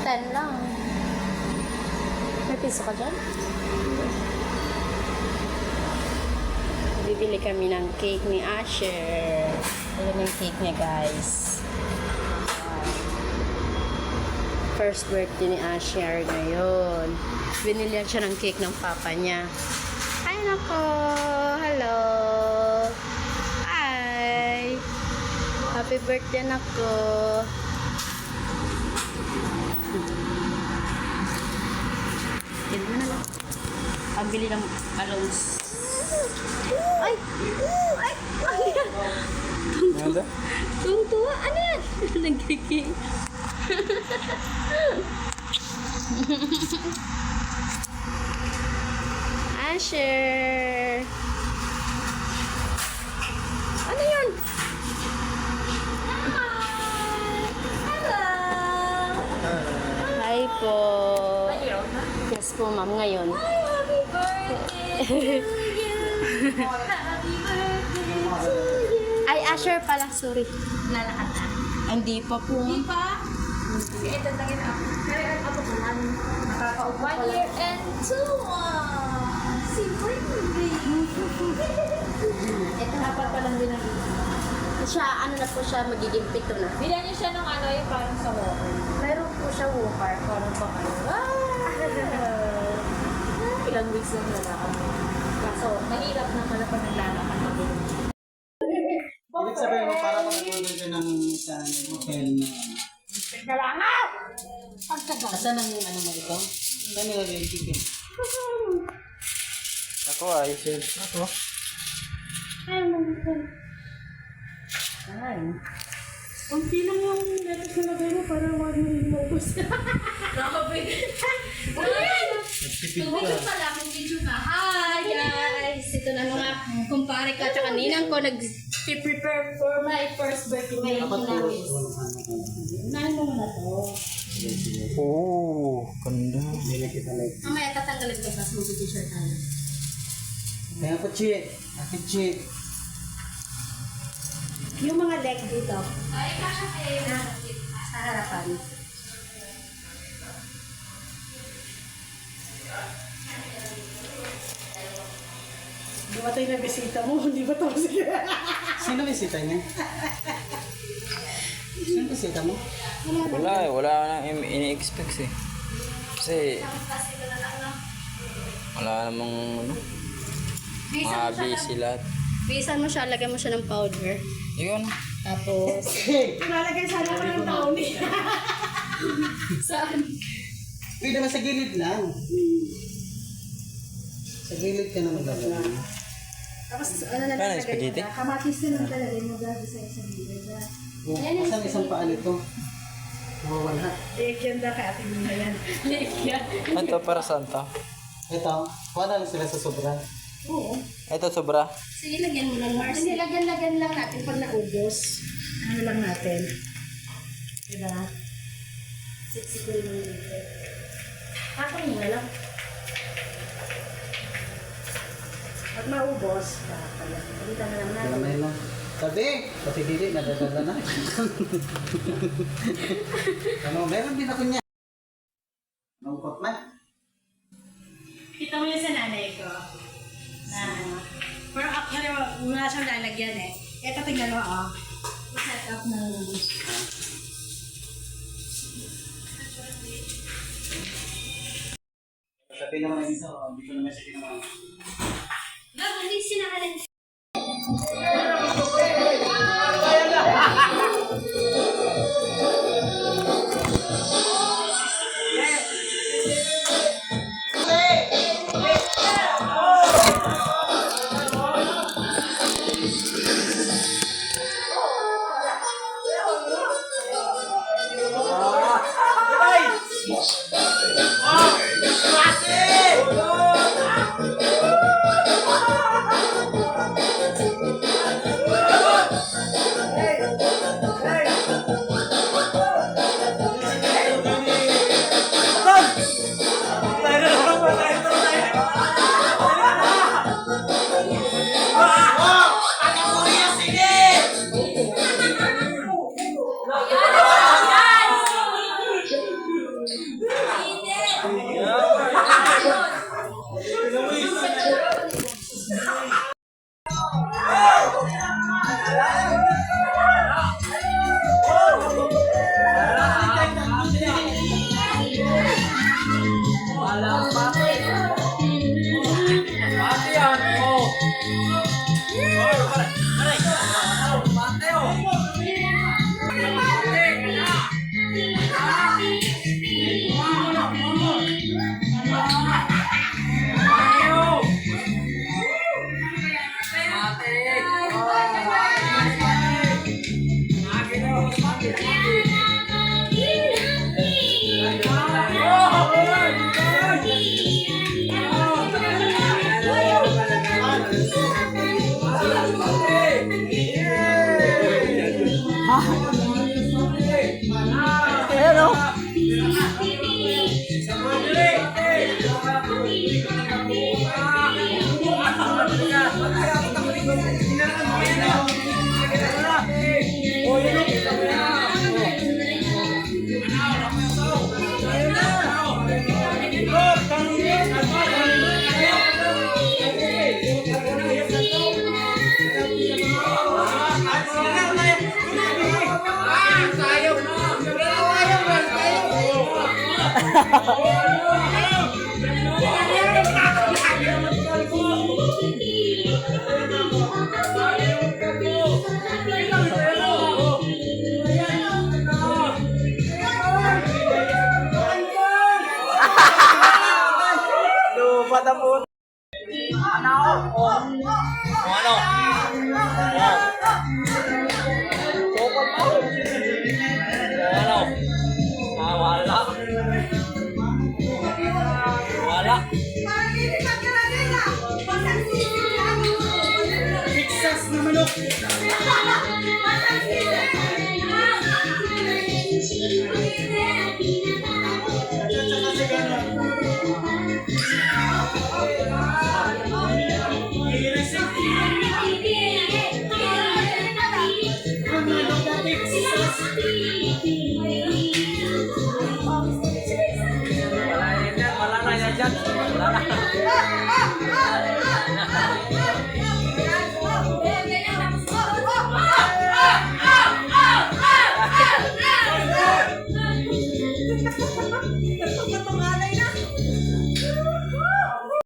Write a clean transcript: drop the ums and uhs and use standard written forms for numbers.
10 lang. May piso ka dyan? Bibili kami ng cake ni Asher. Ayan yung cake niya, guys. First birthday ni Asher ngayon. Binilihan siya ng cake ng papa niya. Hi, nako! Hello! Hi! Happy birthday, nako! Yan mo na lang. Pambili ng balloons. Ay! Ay! Ano yan? Ano? Tuwang-tuwa. Ano yan? Nagkiki. Asher! Ano yun? Hello! Hi po. Yes po, ma'am, ngayon. Happy birthday to you! Happy birthday to you! Ay, Asher pala, sorry. Lalakad na. Hindi pa po. Di pa? Sige, tatagin ako. Pero ako pa lang. Nakaka-1 year and 2 months. Si birthday. Ito dapat pa lang din ang Siya, ano na po siya, magiging 7 na. Bilan niyo siya ng ano, yung parang sa walker. Mayroon po siya walker. Parang pa kayo. Ilang weeks lang lalakad mo. Kaso, mahirap na pala pa naglalakad na din. Ibig sabihin mo, para mag-order ka ng isang hotel na... Asan ang ano mo ito? Saan nilagay yung ticket? Ako ay, sir. Ako? Ay. Kunti lang yung lettuce na lagay mo para wag mo yung maubos. Grabe. Nagtipid ka. Video pa lang, video pa. Hi guys! Ito na mga kumpare ko at saka ninang ko nag-prepare for my first birthday ngayon Dapat po. namin. Unahin mo muna to. Oo, ganda. Hindi na kita like. Mamaya tatanggalin ko tapos mag-t-shirt tayo. Kaya po, Chik. Akit, Chik. Yung mga leg dito. Ay, kasha kayo na Sa harapan. Dumatay na bisita mo, hindi ba ito? Sino bisita niya? Sino bisita mo? Wala eh, wala nang ini-expect eh. Kasi wala namang ano, mga busy lahat. Bisan mo siya, lagyan mo siya ng powder. Yun. Tapos, Ilalagay sana ko ng taon eh. saan? Pwede naman sa gilid lang. Sa gilid ka naman gagawin. Tapos ano na Ano, lang spaghetti? kamatis na lang talagay mo dahil sa isang gilid. Asan isang paa nito? Nawawala. Legenda ka ating mga yan. Ano to para saan to? Ito, kuha na lang sila sa sobra. Oo. Ito sobra. Sige, lagyan mo ng Mars. Hindi, lagyan lang natin pag naubos. Ano lang natin. Diba? Siksikuin mo dito. Patong mo lang. Pag maubos, palitan na lang natin. Kamay lang. Sabi, pati dili, nadadala na. Ano, meron din ako niya. Nangkot na. Kita mo yun sa nanay ko. Na, pero actually, wala siyang lalagyan eh. Ito tingnan mo, oh. Set up ng... Sabi naman ang isa, hindi ko naman siya ginawa. Gab, hindi sinakalan. Lupa na po. Kung ano? Yan. Sokol pa. Kung ano? Wala. Wala. Texas na manok.